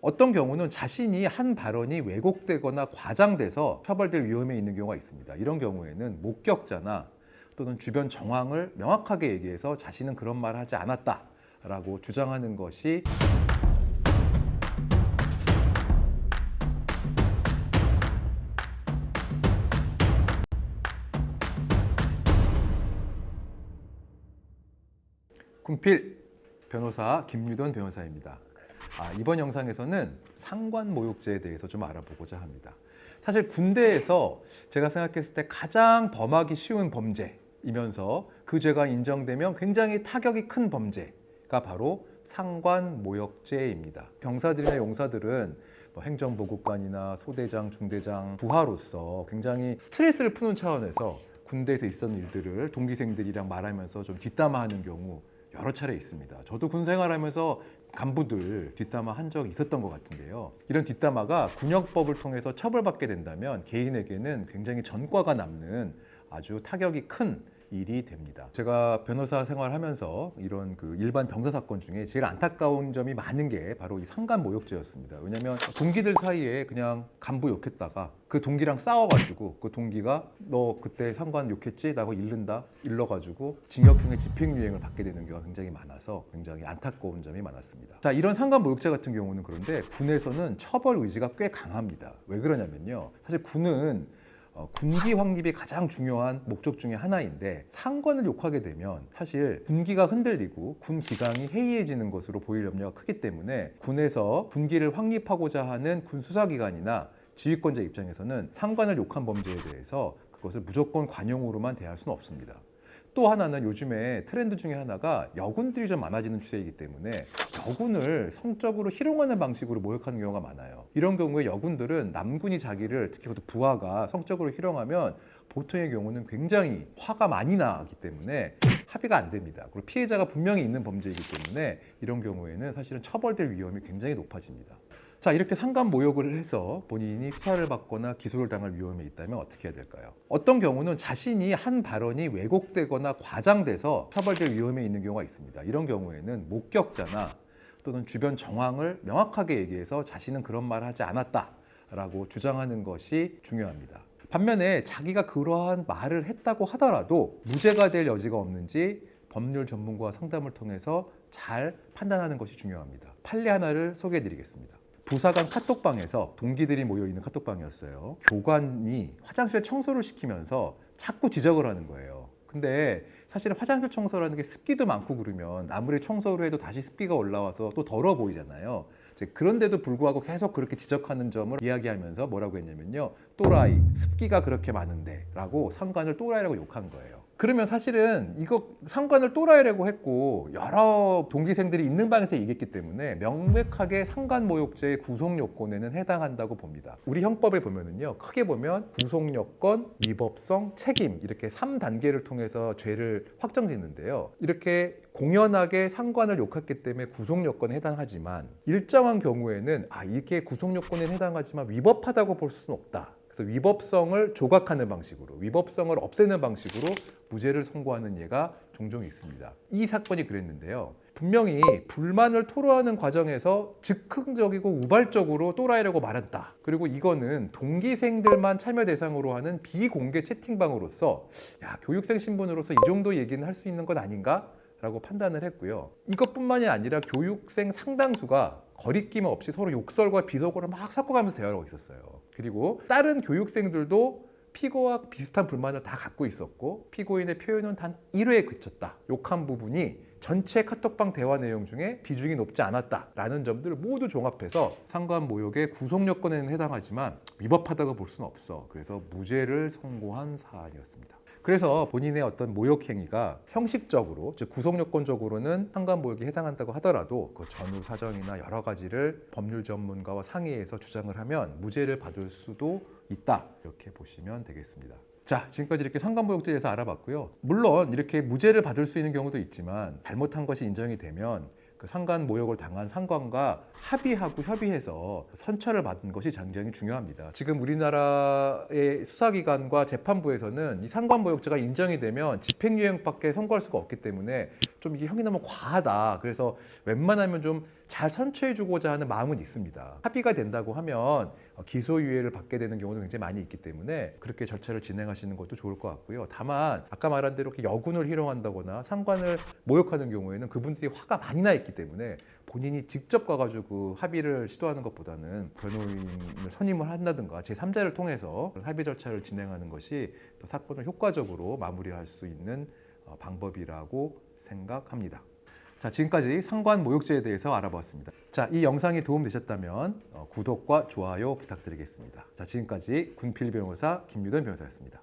어떤 경우는 자신이 한 발언이 왜곡되거나 과장돼서 처벌될 위험에 있는 경우가 있습니다. 이런 경우에는 목격자나 또는 주변 정황을 명확하게 얘기해서 자신은 그런 말을 하지 않았다라고 주장하는 것이 군필 변호사 김유돈 변호사입니다. 이번 영상에서는 상관모욕죄에 대해서 좀 알아보고자 합니다. 사실 군대에서 제가 생각했을 때 가장 범하기 쉬운 범죄이면서 그 죄가 인정되면 굉장히 타격이 큰 범죄가 바로 상관모욕죄입니다. 병사들이나 용사들은 행정보급관이나 소대장, 중대장, 부하로서 굉장히 스트레스를 푸는 차원에서 군대에서 있었던 일들을 동기생들이랑 말하면서 좀 뒷담화하는 경우 여러 차례 있습니다. 저도 군 생활하면서 간부들 뒷담화 한 적이 있었던 것 같은데요. 이런 뒷담화가 군역법을 통해서 처벌받게 된다면 개인에게는 굉장히 전과가 남는 아주 타격이 큰 일이 됩니다. 제가 변호사 생활하면서 이런 일반 병사 사건 중에 제일 안타까운 점이 많은 게 바로 이 상관모욕죄였습니다. 왜냐하면 동기들 사이에 그냥 간부 욕했다가 그 동기랑 싸워가지고 그 동기가 너 그때 상관 욕했지? 라고 일러가지고 징역형의 집행유예를 받게 되는 경우가 굉장히 많아서 굉장히 안타까운 점이 많았습니다. 자, 이런 상관모욕죄 같은 경우는 그런데 군에서는 처벌 의지가 꽤 강합니다. 왜 그러냐면요. 사실 군은 군기 확립이 가장 중요한 목적 중에 하나인데 상관을 욕하게 되면 사실 군기가 흔들리고 군 기강이 해이해지는 것으로 보일 염려가 크기 때문에 군에서 군기를 확립하고자 하는 군 수사기관이나 지휘권자 입장에서는 상관을 욕한 범죄에 대해서 그것을 무조건 관용으로만 대할 수는 없습니다. 또 하나는 요즘에 트렌드 중에 하나가 여군들이 좀 많아지는 추세이기 때문에 여군을 성적으로 희롱하는 방식으로 모욕하는 경우가 많아요. 이런 경우에 여군들은 남군이 자기를, 특히 그것도 부하가 성적으로 희롱하면 보통의 경우는 굉장히 화가 많이 나기 때문에 합의가 안 됩니다. 그리고 피해자가 분명히 있는 범죄이기 때문에 이런 경우에는 사실은 처벌될 위험이 굉장히 높아집니다. 자, 이렇게 상관모욕을 해서 본인이 수사를 받거나 기소를 당할 위험이 있다면 어떻게 해야 될까요? 어떤 경우는 자신이 한 발언이 왜곡되거나 과장돼서 처벌될 위험에 있는 경우가 있습니다. 이런 경우에는 목격자나 또는 주변 정황을 명확하게 얘기해서 자신은 그런 말을 하지 않았다라고 주장하는 것이 중요합니다. 반면에 자기가 그러한 말을 했다고 하더라도 무죄가 될 여지가 없는지 법률 전문가와 상담을 통해서 잘 판단하는 것이 중요합니다. 판례 하나를 소개해 드리겠습니다. 부사관 카톡방에서 동기들이 모여있는 카톡방이었어요. 교관이 화장실 청소를 시키면서 자꾸 지적을 하는 거예요. 근데 사실은 화장실 청소라는 게 습기도 많고 그러면 아무리 청소를 해도 다시 습기가 올라와서 또 더러워 보이잖아요. 그런데도 불구하고 계속 그렇게 지적하는 점을 이야기하면서 뭐라고 했냐면요. 또라이, 습기가 그렇게 많은데 라고 상관을 또라이라고 욕한 거예요. 그러면 사실은 이거 상관을 또라이라고 했고 여러 동기생들이 있는 방에서 얘기했기 때문에 명백하게 상관모욕죄의 구속요건에는 해당한다고 봅니다. 우리 형법에 보면은요, 크게 보면 구속요건, 위법성, 책임 이렇게 3단계를 통해서 죄를 확정짓는데요. 이렇게 공연하게 상관을 욕했기 때문에 구속요건에 해당하지만 일정한 경우에는 이렇게 구속요건에 해당하지만 위법하다고 볼 수는 없다. 그래서 위법성을 조각하는 방식으로, 위법성을 없애는 방식으로 무죄를 선고하는 예가 종종 있습니다. 이 사건이 그랬는데요. 분명히 불만을 토로하는 과정에서 즉흥적이고 우발적으로 또라이라고 말했다. 그리고 이거는 동기생들만 참여 대상으로 하는 비공개 채팅방으로서 교육생 신분으로서 이 정도 얘기는 할 수 있는 것 아닌가? 라고 판단을 했고요. 이것뿐만이 아니라 교육생 상당수가 거리낌 없이 서로 욕설과 비속어를 막 섞어가면서 대화를 하고 있었어요. 그리고 다른 교육생들도 피고와 비슷한 불만을 다 갖고 있었고 피고인의 표현은 단 1회에 그쳤다. 욕한 부분이 전체 카톡방 대화 내용 중에 비중이 높지 않았다라는 점들을 모두 종합해서 상관모욕의 구속요건에는 해당하지만 위법하다고 볼 수는 없어. 그래서 무죄를 선고한 사안이었습니다. 그래서 본인의 어떤 모욕 행위가 형식적으로, 즉 구속요건적으로는 상관모욕에 해당한다고 하더라도 그 전후 사정이나 여러 가지를 법률 전문가와 상의해서 주장을 하면 무죄를 받을 수도 있다. 이렇게 보시면 되겠습니다. 자, 지금까지 이렇게 상관모욕죄에 대해서 알아봤고요. 물론 이렇게 무죄를 받을 수 있는 경우도 있지만 잘못한 것이 인정이 되면 그 상관모욕을 당한 상관과 합의하고 협의해서 선처를 받는 것이 굉장히 중요합니다. 지금 우리나라의 수사기관과 재판부에서는 이 상관모욕죄가 인정이 되면 집행유예밖에 선고할 수가 없기 때문에 좀 이게 형이 너무 과하다. 그래서 웬만하면 좀 잘 선처해주고자 하는 마음은 있습니다. 합의가 된다고 하면 기소유예를 받게 되는 경우도 굉장히 많이 있기 때문에 그렇게 절차를 진행하시는 것도 좋을 것 같고요. 다만 아까 말한 대로 이렇게 여군을 희롱한다거나 상관을 모욕하는 경우에는 그분들이 화가 많이 나 있기 때문에 본인이 직접 가가지고 합의를 시도하는 것보다는 변호인을 선임을 한다든가 제3자를 통해서 합의 절차를 진행하는 것이 더 사건을 효과적으로 마무리할 수 있는 방법이라고 생각합니다. 자, 지금까지 상관 모욕죄에 대해서 알아보았습니다. 자, 이 영상이 도움되셨다면 구독과 좋아요 부탁드리겠습니다. 자, 지금까지 군필 변호사 김유돈 변호사였습니다.